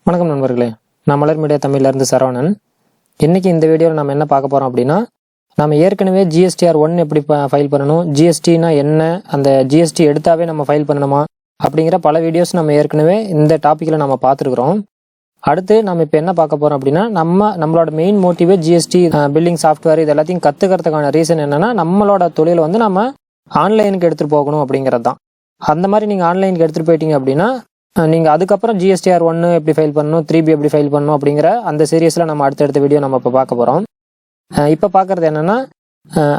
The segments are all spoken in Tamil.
வணக்கம் நண்பர்களே, நான் மலர் மீடியா தமிழ்லேருந்து சரவணன். இன்றைக்கி இந்த வீடியோவில் நம்ம என்ன பார்க்க போகிறோம் அப்படின்னா, நம்ம ஏற்கனவே GSTR 1 எப்படி ஃபைல் பண்ணணும், GSTனா என்ன, அந்த GST எடுத்தாவே நம்ம ஃபைல் பண்ணணுமா அப்படிங்கிற பல வீடியோஸ் நம்ம ஏற்கனவே இந்த டாப்பிக்கில் நம்ம பார்த்துருக்குறோம். அடுத்து நம்ம இப்போ என்ன பார்க்க போகிறோம் அப்படின்னா, நம்மளோட மெயின் மோட்டிவே GST பில்லிங் சாஃப்ட்வேர் இது எல்லாத்தையும் கற்றுக்கிறதுக்கான ரீசன் என்னென்னா, நம்மளோட தொழிலை வந்து நம்ம ஆன்லைனுக்கு எடுத்துகிட்டு போகணும் அப்படிங்கிறது தான். அந்த மாதிரி நீங்கள் ஆன்லைனுக்கு எடுத்துகிட்டு போயிட்டீங்க அப்படின்னா, நீங்கள் அதுக்கப்புறம் GSTR 1 எப்படி ஃபைல் பண்ணணும், 3B எப்படி ஃபைல் பண்ணணும் அப்படிங்கிற அந்த சீரியஸில் நம்ம அடுத்தடுத்த வீடியோ நம்ம இப்போ பார்க்க போகிறோம். இப்போ பார்க்குறது என்னென்னா,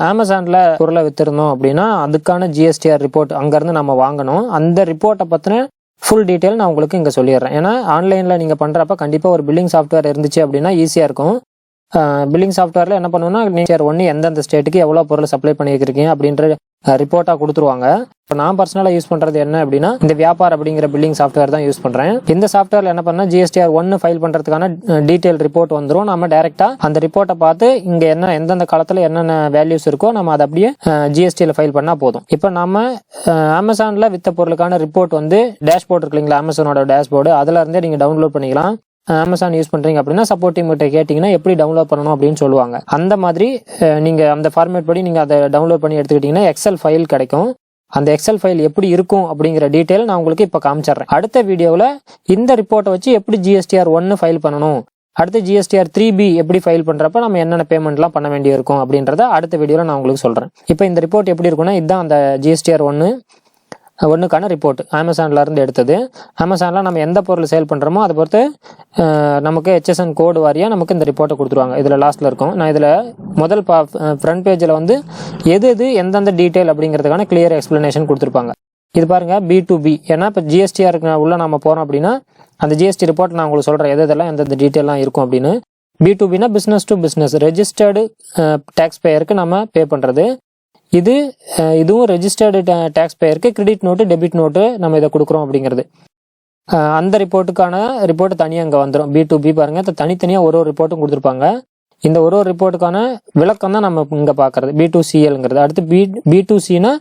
அமேசானில் பொருளை விற்றுருந்தோம் அப்படின்னா அதுக்கான GSTR ரிப்போர்ட் அங்கேருந்து நம்ம வாங்கணும். அந்த ரிப்போர்ட்டை பற்றின ஃபுல் டீட்டெயில் நான் உங்களுக்கு இங்கே சொல்லிடுறேன். ஏன்னா ஆன்லைனில் நீங்கள் பண்ணுறப்ப கண்டிப்பாக ஒரு பில்லிங் சாஃப்ட்வேர் இருந்துச்சு அப்படின்னா ஈஸியாக இருக்கும். பில்லிங் சாஃப்ட்வேரில் என்ன பண்ணுவோம்னா, GSTR 1 எந்தெந்த ஸ்டேட்டுக்கு எவ்வளோ பொருள் சப்ளை பண்ணியிருக்கீங்க அப்படின்ற ரிப்போர்ட்டாக கொடுத்துருவாங்க. இப்போ நான் பர்சனலாக யூஸ் பண்ணுறது என்ன அப்படின்னா, இந்த வியாபார் அப்படிங்கிற பில்லிங் சாஃப்ட்வேர் தான் யூஸ் பண்ணுறேன். இந்த சாஃப்ட்வேரில் என்ன பண்ணால் GSTR 1 ஃபைல் பண்ணுறதுக்கான டீட்டெயில் ரிப்போர்ட் வந்துடும். நம்ம டேரெக்டாக அந்த ரிப்போர்ட்டை பார்த்து இங்கே என்ன எந்தெந்த காலத்தில் என்னென்ன வேல்யூஸ் இருக்கோ நம்ம அதை அப்படியே GSTயில் ஃபைல் பண்ணால் போதும். இப்போ நம்ம அமேசானில் விற்ற பொருளுக்கான ரிப்போர்ட் வந்து டேஷ்போர்ட் இருக்கு இல்லைங்களா, அமேசானோட டேஷ்போர்டு, அதில் இருந்தே நீங்கள் டவுன்லோட் பண்ணிக்கலாம். அமேசான் யூஸ் பண்ணுறீங்க அப்படின்னா சப்போர்ட் டீம்கிட்ட கேட்டிங்கன்னா எப்படி டவுன்லோட் பண்ணணும் அப்படின்னு சொல்லுவாங்க. அந்த மாதிரி நீங்கள் அந்த ஃபார்மேட் படி நீங்கள் அதை டவுன்லோட் பண்ணி எடுத்துக்கிட்டிங்கன்னா எக்ஸல் ஃபைல் கிடைக்கும். அந்த எக்ஸல் ஃபைல் எப்படி இருக்கும் அப்படிங்கிற டீட்டெயில் நான் உங்களுக்கு இப்போ காமிச்சிடுறேன். அடுத்த வீடியோவில் இந்த ரிப்போர்ட்டை வச்சு எப்படி GSTR 1 ஃபைல் பண்ணணும், அடுத்து GSTR 3B எப்படி ஃபைல் பண்ணுறப்ப நம்ம என்னென்ன பேமெண்ட்லாம் பண்ண வேண்டியிருக்கும் அப்படின்றத அடுத்த வீடியோவில் நான் உங்களுக்கு சொல்கிறேன். இப்போ இந்த ரிப்போர்ட் எப்படி இருக்குன்னா, இதுதான் அந்த GSTR 1க்கான ரிப்போர்ட் அமேசான்லேருந்து எடுத்தது. அமேசானில் நம்ம எந்த பொருள் சேல் பண்ணுறோமோ அதை பொறுத்து நமக்கு HSN கோடு வாரியாக நமக்கு இந்த ரிப்போர்ட்டை கொடுத்துருவாங்க. இதில் லாஸ்ட்டில் இருக்கும். நான் இதில் முதல் ஃப்ரண்ட் பேஜில் வந்து எது எந்தெந்த டீட்டெயில் அப்படிங்கிறதுக்கான கிளியர் எக்ஸ்ப்ளனேஷன் கொடுத்துருப்பாங்க. இது பாருங்கள் B2B, ஏன்னா இப்போ GSTR உள்ள நம்ம போகிறோம் அப்படின்னா அந்த GST ரிப்போர்ட் நான் உங்களுக்கு சொல்கிறேன் எதெல்லாம் எந்தெந்த டீட்டெயிலாம் இருக்கும் அப்படின்னு. B2Bனா business to business, registered tax பேயருக்கு நம்ம பே பண்ணுறது. இதுவும் ரெஜிஸ்டர்டு டேக்ஸ் பேயருக்கு கிரெடிட் நோட்டு டெபிட் நோட்டு நம்ம இதை கொடுக்குறோம் அப்படிங்கிறது. அந்த ரிப்போர்ட்டு தனியாக அங்கே வந்துடும். B2B பாருங்கள், தனித்தனியாக ஒரு ரிப்போர்ட்டும் கொடுத்துருப்பாங்க. இந்த ஒரு ரிப்போர்ட்டுக்கான விளக்கம் தான் நம்ம இங்கே பார்க்குறது B2CLங்கிறது. அடுத்து B2Cனா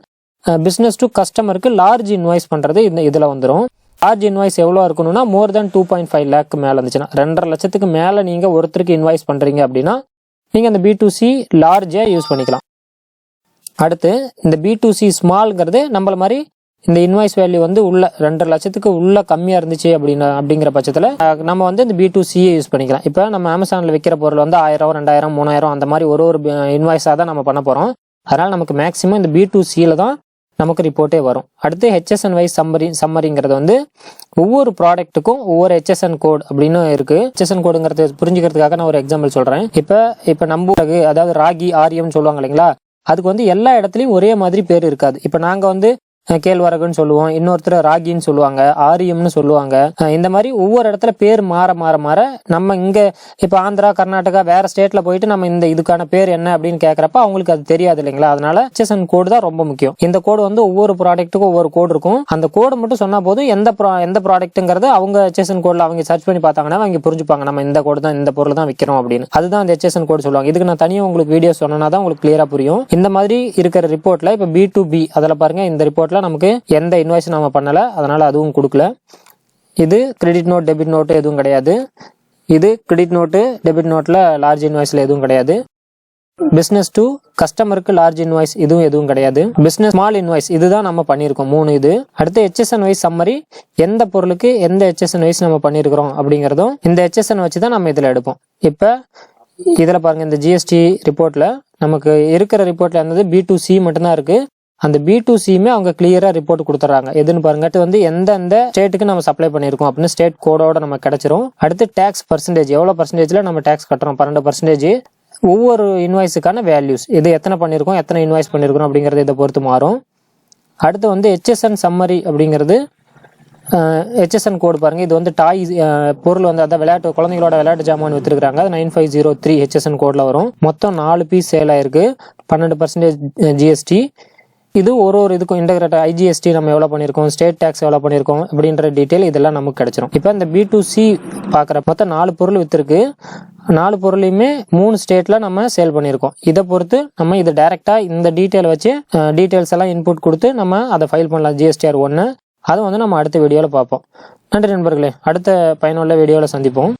பிஸ்னஸ் டு கஸ்டமருக்கு லார்ஜ் இன்வாய்ஸ் பண்ணுறது இதில் வந்துடும். லார்ஜ் இன்வாய்ஸ் எவ்வளோ இருக்கணும்னா மோர் தென் 2.5 lakh மேலே இருந்துச்சுன்னா, 2.5 லட்சத்துக்கு மேலே நீங்கள் ஒருத்தருக்கு இன்வாய்ஸ் பண்ணுறீங்க அப்படின்னா நீங்கள் அந்த B2C லார்ஜை யூஸ் பண்ணிக்கலாம். அடுத்து இந்த B2C ஸ்மால்ங்கிறது நம்மள மாதிரி இந்த இன்வாய்ஸ் வேல்யூ வந்து உள்ள 2.5 லட்சத்துக்கு உள்ள கம்மியாக இருந்துச்சு அப்படிங்கிற பட்சத்தில் நம்ம வந்து இந்த B2Cயை யூஸ் பண்ணிக்கலாம். இப்போ நம்ம அமேசானில் விற்கிற பொருள் வந்து 1000, 2000, 3000 அந்த மாதிரி ஒரு இன்வாய்ஸாக தான் நம்ம பண்ண போகிறோம். அதனால் நமக்கு மேக்ஸிமம் இந்த B2Cயில் தான் நமக்கு ரிப்போர்ட்டே வரும். அடுத்து HSN வைஸ் சம்மரிங்கிறது வந்து ஒவ்வொரு ப்ராடக்ட்டுக்கும் ஒவ்வொரு HSN கோட் அப்படின்னு இருக்குது. HSN கோடுங்கிறது புரிஞ்சுக்கிறதுக்காக நான் ஒரு எக்ஸாம்பிள் சொல்கிறேன். இப்போ நம்ம அதாவது ராகி ஆரியம் சொல்லுவாங்க இல்லைங்களா, அதுக்கு வந்து எல்லா இடத்துலையும் ஒரே மாதிரி பேர் இருக்காது. இப்போ நாங்கள் வந்து கேழ்வரகுன்னு சொல்லுவோம், இன்னொருத்தர் ராகின்னு சொல்லுவாங்க, ஆரியம்னு சொல்லுவாங்க. இந்த மாதிரி ஒவ்வொரு இடத்துல பேர் மாற நம்ம இங்கே இப்போ ஆந்திரா, கர்நாடகா வேற ஸ்டேட்ல போயிட்டு நம்ம இதுக்கான பேர் என்ன அப்படின்னு கேட்குறப்ப அவங்களுக்கு அது தெரியாது இல்லைங்களா. அதனால HSN கோடு தான் ரொம்ப முக்கியம். இந்த கோடு வந்து ஒவ்வொரு ப்ராடக்ட்டுக்கும் ஒவ்வொரு கோடு இருக்கும். அந்த கோடு மட்டும் சொன்னா போதும், எந்த ப்ராடக்ட்டுங்கிறது அவங்க HSN கோடில் அவங்க சர்ச் பண்ணி பார்த்தாங்கன்னா அவங்க புரிஞ்சுப்பாங்க நம்ம இந்த கோடு தான், இந்த பொருள் தான் விற்கிறோம் அப்படின்னு. அதுதான் அந்த HSN கோடு சொல்லுவாங்க. இதுக்கு நான் தனியாக உங்களுக்கு வீடியோ சொன்னா தான் உங்களுக்கு கிளியரா புரியும். இந்த மாதிரி இருக்கிற ரிப்போர்ட்ல இப்போ B2B அதில் பாருங்க, இந்த ரிப்போர்ட்ல நமக்கு எந்த இன்வாய்ஸ் நாம பண்ணல, அதனால அதுவும் கொடுக்கல. இது கிரெடிட் நோட் டெபிட் நோட்டு எதுவும் கிடையாது. இது கிரெடிட் நோட்டு டெபிட் நோட்ல லார்ஜ் இன்வாய்ஸ்ல எதுவும் கிடையாது. பிசினஸ் டு கஸ்டமருக்கு லார்ஜ் இன்வாய்ஸ் எதுவும் கிடையாது. பிசினஸ் ஸ்மால் இன்வாய்ஸ் இதுதான் நம்ம பண்ணியிருக்கோம் 3 இது. அடுத்து HSN வைஸ் சம்மரி, எந்த பொருளுக்கு எந்த HSN வைஸ் நம்ம பண்ணியிருக்கிறோம் அப்படிங்கிறதும் இந்த HSN வச்சு தான் நம்ம இதில் எடுப்போம். இப்போ இதில் பாருங்க, இந்த GST ரிப்போர்ட்ல நமக்கு இருக்கிற ரிப்போர்ட்ல இருந்தது B2C மட்டும்தான் இருக்கு. அந்த B2Cயுமே அவங்க கிளியரா ரிப்போர்ட் கொடுத்துறாங்க. எதுன்னு பாருங்க, வந்து எந்தெந்த ஸ்டேட்டுக்கு நம்ம சப்ளை பண்ணியிருக்கோம் அப்படின்னு ஸ்டேட் கோடோட நம்ம கிடைச்சிரும். அடுத்து டேக்ஸ் பர்சன்டேஜ், எவ்வளோ பர்சன்டேஜ்ல நம்ம டேக்ஸ் கட்டுறோம், 12%. ஒவ்வொரு இன்வாய்ஸுக்கான வேல்யூஸ், இது எத்தனை பண்ணியிருக்கோம், எத்தனை இன்வாய்ஸ் பண்ணியிருக்கோம் அப்படிங்கிறது இதை பொறுத்து மாறும். அடுத்து வந்து HSN சம்மரி அப்படிங்கிறது HSN கோடு பாருங்க, இது வந்து டாய் பொருள் வந்து அதான் விளையாட்டு குழந்தைங்களோட விளையாட்டு ஜாமான் வித்துருக்காங்க. அது 9503 HSN கோட்ல வரும். மொத்தம் 4 பீஸ் சேல் ஆயிருக்கு, 12% GST. இது ஒரு இதுக்கும் இன்டகிரேட் IGST நம்ம எவ்வளோ பண்ணியிருக்கோம், ஸ்டேட் டேக்ஸ் எவ்வளோ பண்ணியிருக்கோம் அப்படின்ற டீட்டெயில் இதெல்லாம் நமக்கு கிடைச்சிரும். இப்போ இந்த B2C பார்க்குற மொத்தம் 4 பொருள் விற்றுருக்கு. 4 பொருளையுமே 3 ஸ்டேட்ல நம்ம சேல் பண்ணியிருக்கோம். இதை பொறுத்து நம்ம இதை டைரெக்டாக இந்த டீட்டெயில் வச்சு டீட்டெயில்ஸ் எல்லாம் இன்புட் கொடுத்து நம்ம அதை ஃபைல் பண்ணலாம் GSTR 1. அதை வந்து நம்ம அடுத்த வீடியோவில் பார்ப்போம். நன்றி நண்பர்களே, அடுத்த பயனுள்ள வீடியோவில் சந்திப்போம்.